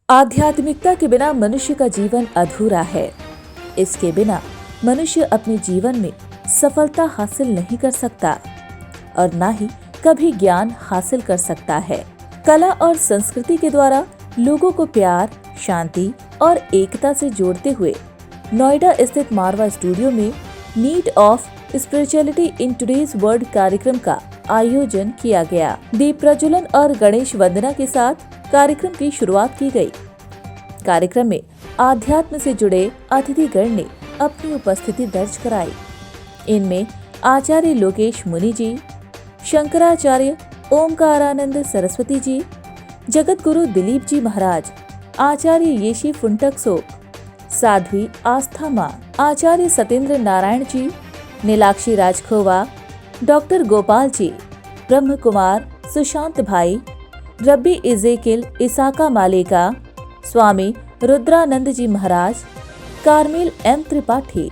आध्यात्मिकता के बिना मनुष्य का जीवन अधूरा है। इसके बिना मनुष्य अपने जीवन में सफलता हासिल नहीं कर सकता और न ही कभी ज्ञान हासिल कर सकता है। कला और संस्कृति के द्वारा लोगों को प्यार, शांति और एकता से जोड़ते हुए नोएडा स्थित मारवा स्टूडियो में need of spirituality in today's world कार्यक्रम का आयोजन किया गया। दीप प्रज्वलन और गणेश वंदना के साथ कार्यक्रम की शुरुआत की गई। कार्यक्रम में आध्यात्म से जुड़े अतिथिगण ने अपनी उपस्थिति दर्ज कराई। इनमें आचार्य लोकेश मुनि जी, शंकराचार्य ओमकारानंद सरस्वती जी, जगत गुरु दिलीप जी महाराज, आचार्य येशी फुंटकसो, साध्वी आस्था माँ, आचार्य सत्येंद्र नारायण जी, नीलाक्षी राजखोवा, डॉक्टर गोपाल जी, ब्रह्म कुमार, सुशांत भाई, रब्बी इजेकिल इसाका मालेका, स्वामी रुद्रानंद जी महाराज, कार्मेल एम त्रिपाठी,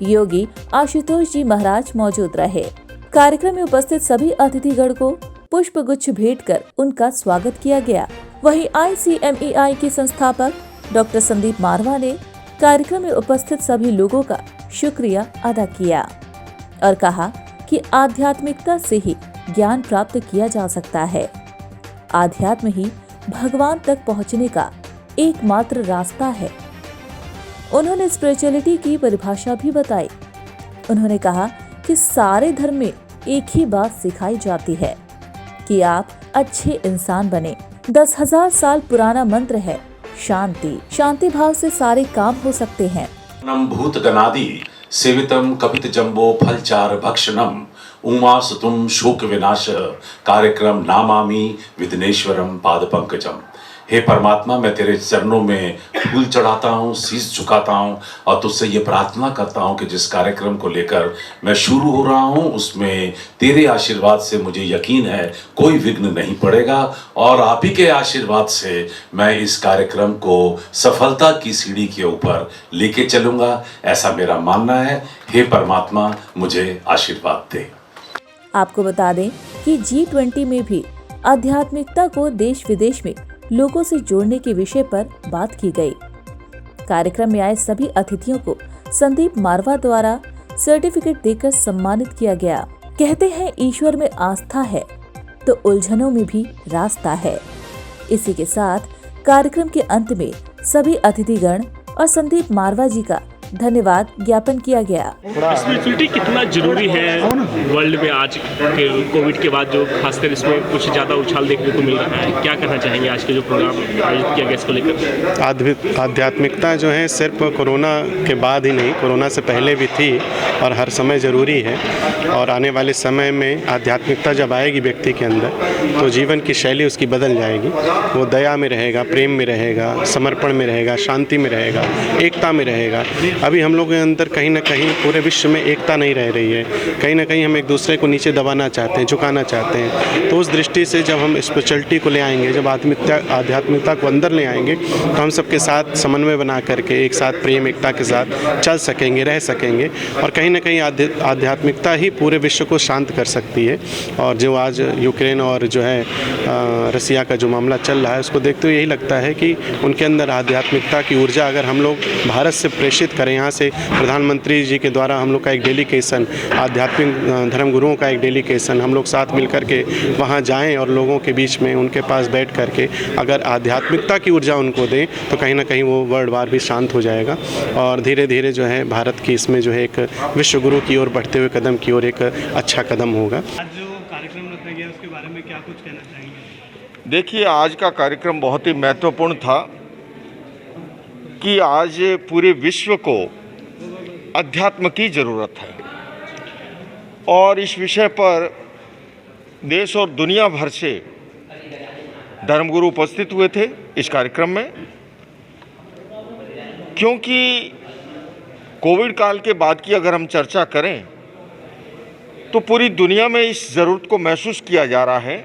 योगी आशुतोष जी महाराज मौजूद रहे। कार्यक्रम में उपस्थित सभी अतिथिगण को पुष्प गुच्छ भेंट कर उनका स्वागत किया गया। वहीं ICMEI के संस्थापक डॉक्टर संदीप मारवा ने कार्यक्रम में उपस्थित सभी लोगों का शुक्रिया अदा किया और कहा कि आध्यात्मिकता से ही ज्ञान प्राप्त किया जा सकता है। आध्यात्म ही भगवान तक पहुंचने का एकमात्र रास्ता है। उन्होंने स्पिरिचुअलिटी की परिभाषा भी बताई। उन्होंने कहा कि सारे धर्म में एक ही बात सिखाई जाती है कि आप अच्छे इंसान बने। 10,000 साल पुराना मंत्र है शांति। शांति भाव से सारे काम हो सकते हैं। नम भूत गणादि सेवितम कपित जम्बो फलचार भक्षणम उमा सुतुम शोक विनाश कार्यक्रम नामामि विघ्नेश्वरम पाद पंकजम। हे परमात्मा, मैं तेरे चरणों में फूल चढ़ाता हूँ, शीश झुकाता हूँ और तुझसे ये प्रार्थना करता हूँ कि जिस कार्यक्रम को लेकर मैं शुरू हो रहा हूँ उसमें तेरे आशीर्वाद से मुझे यकीन है कोई विघ्न नहीं पड़ेगा और आप ही के आशीर्वाद से मैं इस कार्यक्रम को सफलता की सीढ़ी के ऊपर लेके चलूंगा, ऐसा मेरा मानना है। हे परमात्मा, मुझे आशीर्वाद दे। आपको बता दें कि G20 में भी आध्यात्मिकता को देश विदेश में लोगों से जोड़ने के विषय पर बात की गई। कार्यक्रम में आए सभी अतिथियों को संदीप मारवा द्वारा सर्टिफिकेट देकर सम्मानित किया गया। कहते हैं ईश्वर में आस्था है तो उलझनों में भी रास्ता है। इसी के साथ कार्यक्रम के अंत में सभी अतिथिगण और संदीप मारवा जी का धन्यवाद ज्ञापन किया गया। स्पिरिचुअलिटी कितना जरूरी है वर्ल्ड में आज के कोविड के बाद, जो खासकर इसमें कुछ ज़्यादा उछाल देखने को मिल रहा है, क्या कहना चाहेंगे आज के जो प्रोग्राम आयोजित किया गया इसको लेकर? आध्यात्मिकता जो है सिर्फ कोरोना के बाद ही नहीं, कोरोना से पहले भी थी और हर समय ज़रूरी है। और आने वाले समय में आध्यात्मिकता जब आएगी व्यक्ति के अंदर तो जीवन की शैली उसकी बदल जाएगी। वो दया में रहेगा, प्रेम में रहेगा, समर्पण में रहेगा, शांति में रहेगा, एकता में रहेगा। अभी हम लोगों के अंदर कहीं ना कहीं पूरे विश्व में एकता नहीं रह रही है। कहीं ना कहीं हम एक दूसरे को नीचे दबाना चाहते हैं, झुकाना चाहते हैं। तो उस दृष्टि से जब हम स्पिरिचुअलिटी को ले आएंगे, जब आध्यात्मिकता को अंदर ले आएंगे तो हम सबके साथ समन्वय बना करके एक साथ प्रेम एकता के साथ चल सकेंगे, रह सकेंगे। और कहीं ना कहीं आध्यात्मिकता ही पूरे विश्व को शांत कर सकती है। और जो आज यूक्रेन और जो है रसिया का जो मामला चल रहा है उसको देखते हुए यही लगता है कि उनके अंदर आध्यात्मिकता की ऊर्जा अगर हम लोग भारत से प्रेषित करें, यहाँ से प्रधानमंत्री जी के द्वारा हम लोग का एक डेलीकेशन, आध्यात्मिक धर्म गुरुओं का एक डेलीकेशन, हम लोग साथ मिल कर के वहाँ जाएं और लोगों के बीच में उनके पास बैठ कर के अगर आध्यात्मिकता की ऊर्जा उनको दें तो कहीं ना कहीं वो वर्ल्ड वार भी शांत हो जाएगा। और धीरे धीरे जो है भारत की इसमें जो है एक विश्व गुरु की ओर बढ़ते हुए कदम की ओर एक अच्छा कदम होगा। आज जो कार्यक्रम रखा गया उसके बारे में क्या कुछ कहना चाहेंगे? देखिए, आज का कार्यक्रम बहुत ही महत्वपूर्ण था कि आज पूरे विश्व को अध्यात्म की ज़रूरत है और इस विषय पर देश और दुनिया भर से धर्मगुरु उपस्थित हुए थे इस कार्यक्रम में। क्योंकि कोविड काल के बाद की अगर हम चर्चा करें तो पूरी दुनिया में इस ज़रूरत को महसूस किया जा रहा है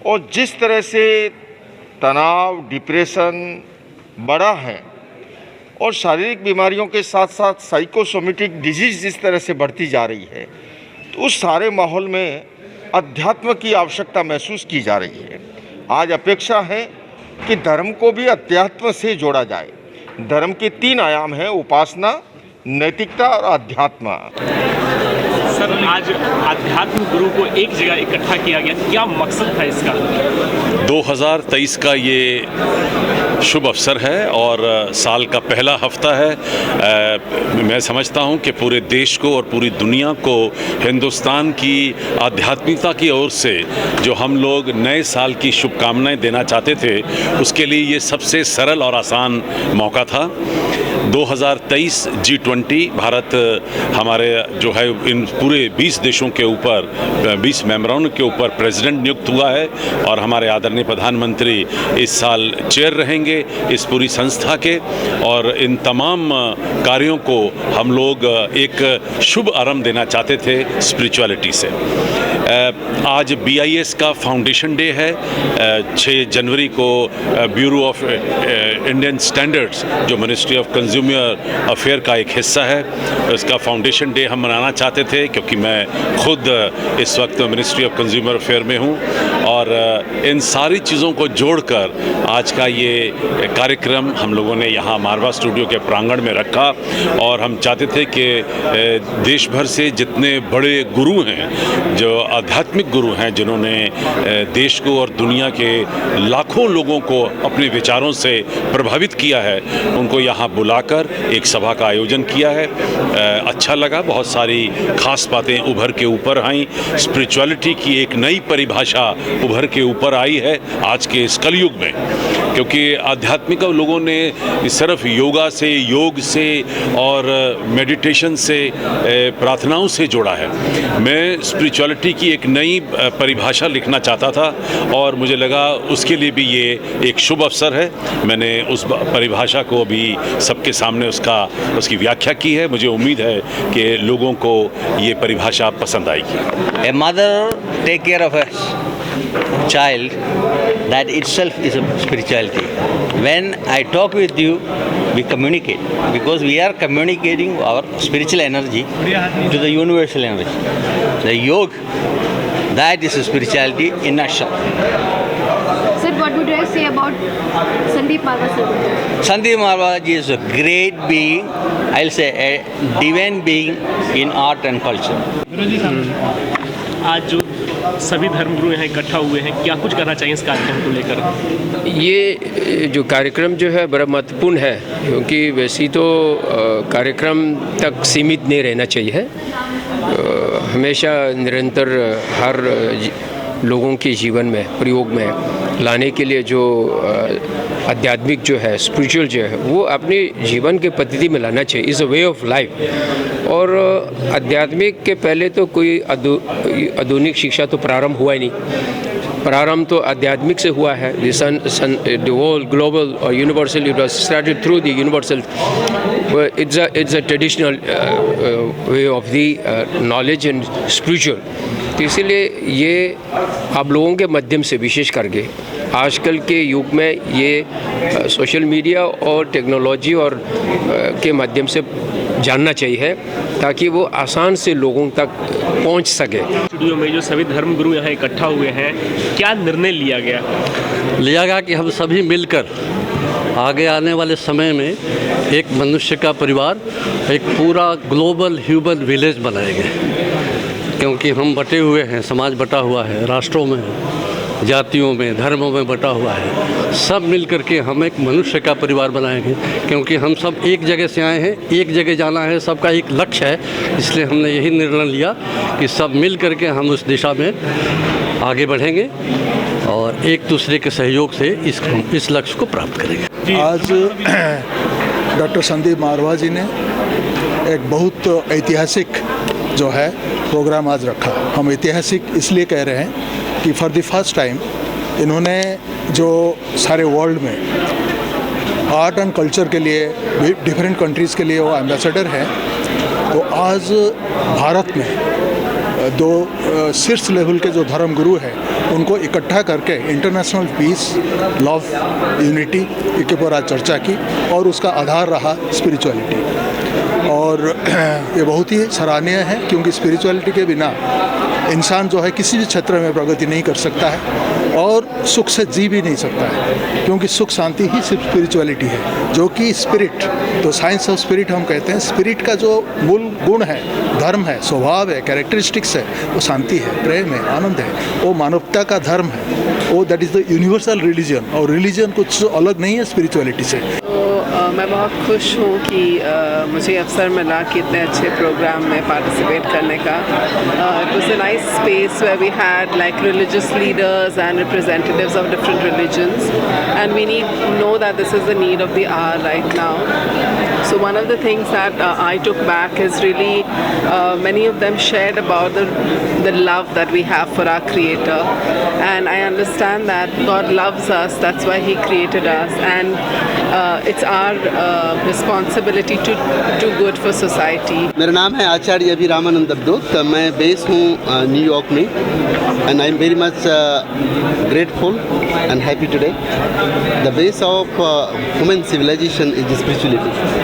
और जिस तरह से तनाव, डिप्रेशन बढ़ा है और शारीरिक बीमारियों के साथ साथ साइकोसोमेटिक डिजीज़ जिस तरह से बढ़ती जा रही है, तो उस सारे माहौल में अध्यात्म की आवश्यकता महसूस की जा रही है। आज अपेक्षा है कि धर्म को भी अध्यात्म से जोड़ा जाए। धर्म के 3 आयाम हैं, उपासना, नैतिकता और अध्यात्म। सर, आज आध्यात्म गुरु को एक जगह इकट्ठा किया गया, क्या मकसद था इसका? 2023 का ये शुभ अवसर है और साल का पहला हफ्ता है। मैं समझता हूँ कि पूरे देश को और पूरी दुनिया को हिंदुस्तान की आध्यात्मिकता की ओर से जो हम लोग नए साल की शुभकामनाएं देना चाहते थे, उसके लिए ये सबसे सरल और आसान मौका था। 2023 G20 भारत हमारे जो है इन पूरे 20 देशों के ऊपर 20 मेंबरों के ऊपर प्रेसिडेंट नियुक्त हुआ है और हमारे आदरणीय प्रधानमंत्री इस साल चेयर रहेंगे इस पूरी संस्था के। और इन तमाम कार्यों को हम लोग एक शुभ आरंभ देना चाहते थे स्पिरिचुअलिटी से। आज BIS का फाउंडेशन डे है। 6 जनवरी को ब्यूरो ऑफ इंडियन स्टैंडर्ड्स जो मिनिस्ट्री ऑफ कंज्यूमर अफेयर का एक हिस्सा है, इसका फाउंडेशन डे हम मनाना चाहते थे क्योंकि मैं खुद इस वक्त मिनिस्ट्री ऑफ कंज्यूमर अफेयर में हूँ। और इन सारी चीज़ों को जोड़कर आज का ये कार्यक्रम हम लोगों ने यहाँ मारवा स्टूडियो के प्रांगण में रखा और हम चाहते थे कि देश भर से जितने बड़े गुरु हैं, जो आध्यात्मिक गुरु हैं, जिन्होंने देश को और दुनिया के लाखों लोगों को अपने विचारों से प्रभावित किया है, उनको यहाँ बुलाकर एक सभा का आयोजन किया है। अच्छा लगा, बहुत सारी खास बातें उभर के ऊपर आई। स्पिरिचुअलिटी की एक नई परिभाषा उभर के ऊपर आई है आज के इस कलयुग में, क्योंकि आध्यात्मिक लोगों ने सिर्फ योगा से, योग से और मेडिटेशन से, प्रार्थनाओं से जोड़ा है। मैं स्पिरिचुअलिटी की एक नई परिभाषा लिखना चाहता था और मुझे लगा उसके लिए भी ये एक शुभ अवसर है। मैंने उस परिभाषा को अभी सबके सामने उसकी व्याख्या की है। मुझे उम्मीद है कि लोगों को ये परिभाषा पसंद आएगी। A mother take care of a child, that itself is a spirituality. When I talk with you, we communicate because we are communicating our spiritual energy to the universal energy. The yoga, that is a spirituality in a nutshell. Sir, what would you say about Sandeep Marwa sir? Sandeep Marwa ji is a great being, I'll say a divine being in art and culture. आज जो सभी धर्मगुरु यहाँ इकट्ठा हुए हैं, क्या कुछ करना चाहिए इस कार्यक्रम को लेकर? ये जो कार्यक्रम जो है बड़ा महत्वपूर्ण है, क्योंकि वैसे तो कार्यक्रम तक सीमित नहीं रहना चाहिए। हमेशा निरंतर हर लोगों के जीवन में प्रयोग में लाने के लिए जो आध्यात्मिक जो है, स्पिरिचुअल जो है, वो अपने जीवन के पद्धति में लाना चाहिए। Is a way of life. और आध्यात्मिक के पहले तो कोई आधुनिक शिक्षा तो प्रारंभ हुआ ही नहीं। प्रारंभ तो आध्यात्मिक से हुआ है। द होल ग्लोबल और universal it was started through the universal. It's a traditional way of the knowledge and spiritual. तो इसीलिए ये आप लोगों के माध्यम से विशेष करके आजकल के युग में ये सोशल मीडिया और टेक्नोलॉजी और के माध्यम से जानना चाहिए ताकि वो आसान से लोगों तक पहुंच सके। स्टूडियो में जो सभी धर्मगुरु यहाँ इकट्ठा हुए हैं, क्या निर्णय लिया गया कि हम सभी मिलकर आगे आने वाले समय में एक मनुष्य का परिवार, एक पूरा ग्लोबल ह्यूमन विलेज बनाएंगे। क्योंकि हम बटे हुए हैं, समाज बटा हुआ है, राष्ट्रों में, जातियों में, धर्मों में बटा हुआ है। सब मिल करके हम एक मनुष्य का परिवार बनाएंगे, क्योंकि हम सब एक जगह से आए हैं, एक जगह जाना है, सबका एक लक्ष्य है। इसलिए हमने यही निर्णय लिया कि सब मिल करके हम उस दिशा में आगे बढ़ेंगे और एक दूसरे के सहयोग से इस लक्ष्य को प्राप्त करेंगे। आज डॉक्टर संदीप मारवा जी ने एक बहुत ऐतिहासिक जो है प्रोग्राम आज रखा। हम ऐतिहासिक इसलिए कह रहे हैं कि फॉर द फर्स्ट टाइम इन्होंने जो सारे वर्ल्ड में आर्ट एंड कल्चर के लिए डिफरेंट कंट्रीज़ के लिए वो एम्बेसडर हैं, तो आज भारत में 2 शीर्ष लेवल के जो धर्मगुरु हैं उनको इकट्ठा करके इंटरनेशनल पीस, लव, यूनिटी के ऊपर आज चर्चा की और उसका आधार रहा स्पिरिचुअलिटी। और ये बहुत ही सराहनीय है, क्योंकि स्पिरिचुअलिटी के बिना इंसान जो है किसी भी क्षेत्र में प्रगति नहीं कर सकता है और सुख से जी भी नहीं सकता है, क्योंकि सुख शांति ही सिर्फ स्पिरिचुअलिटी है, जो कि स्पिरिट, तो साइंस ऑफ स्पिरिट हम कहते हैं। स्पिरिट का जो मूल गुण है, धर्म है, स्वभाव है, कैरेक्टरिस्टिक्स है, वो शांति है, प्रेम है, आनंद है, वो मानवता का धर्म है, वो that is the universal religion. और रिलीजन कुछ अलग नहीं है स्पिरिचुअलिटी से। मैं बहुत खुश हूँ कि मुझे अवसर मिला कि इतने अच्छे प्रोग्राम में पार्टिसिपेट करने का। It was a nice space where we had like religious leaders and representatives of different religions and we need know that this is the need of the hour right now. So one of the things that I took back is really many of them shared about the love that we have for our Creator, and I understand that God loves us. That's why He created us, and it's our responsibility to do good for society. मेरा नाम है आचार्य अभिरामानंद अब्दुत. मैं base हूँ New York में, and I'm very much grateful and happy today. The base of human civilization is spirituality.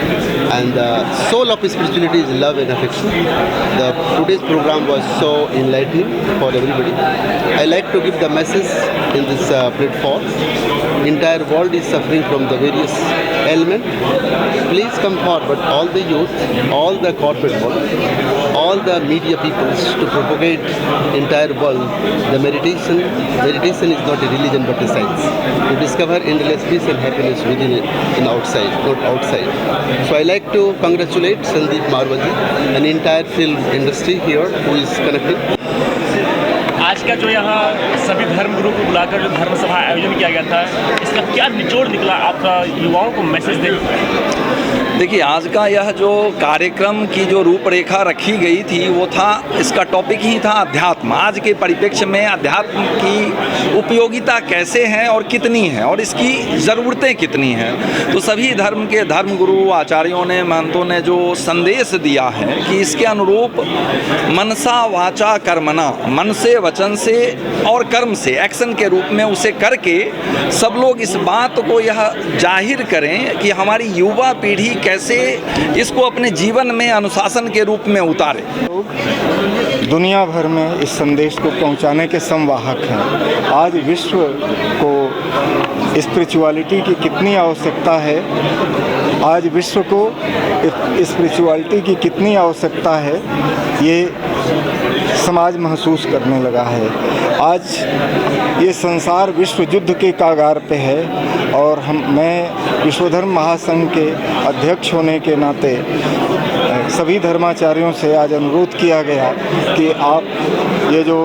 And the soul of spirituality is love and affection. Today's program was so enlightening for everybody. I like to give the message in this platform. Entire world is suffering from the various ailments. Please come forward, all the youth, all the corporate world, all the media peoples, to propagate entire world the meditation. Meditation is not a religion but a science. To discover endless peace and happiness within it and outside, not outside. So I like to congratulate Sandeep Marwaji and entire film industry here who is connected. आज का जो यहाँ सभी धर्म गुरु को बुलाकर जो धर्म सभा आयोजन किया गया था, इसका क्या निचोड़ निकला, आप युवाओं को मैसेज दें? देखिए, आज का यह जो कार्यक्रम की जो रूपरेखा रखी गई थी वो था, इसका टॉपिक ही था अध्यात्म। आज के परिप्रेक्ष्य में अध्यात्म की उपयोगिता कैसे है और कितनी है और इसकी ज़रूरतें कितनी हैं। तो सभी धर्म के धर्म गुरु आचार्यों ने, महंतों ने जो संदेश दिया है कि इसके अनुरूप मनसा वाचा कर्मणा, मन से, वचन से और कर्म से, एक्शन के रूप में उसे करके सब लोग इस बात को यह जाहिर करें कि हमारी युवा पीढ़ी कैसे इसको अपने जीवन में अनुशासन के रूप में उतारे। दुनिया भर में इस संदेश को पहुंचाने के संवाहक हैं। आज विश्व को स्पिरिचुअलिटी की कितनी आवश्यकता है, आज विश्व को स्पिरिचुअलिटी की कितनी आवश्यकता है, ये समाज महसूस करने लगा है। आज ये संसार विश्व युद्ध के कागार पे है और मैं विश्वधर्म महासंघ के अध्यक्ष होने के नाते सभी धर्माचार्यों से आज अनुरोध किया गया कि आप ये जो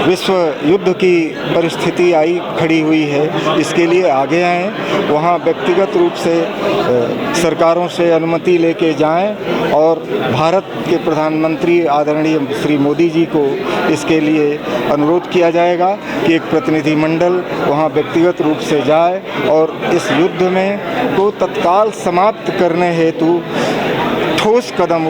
विश्व युद्ध की परिस्थिति आई खड़ी हुई है, इसके लिए आगे आएँ, वहाँ व्यक्तिगत रूप से सरकारों से अनुमति लेके जाएं और भारत के प्रधानमंत्री आदरणीय श्री मोदी जी को इसके लिए अनुरोध किया जाएगा कि एक प्रतिनिधिमंडल वहाँ व्यक्तिगत रूप से जाए और इस युद्ध में को तत्काल समाप्त करने हेतु ठोस कदम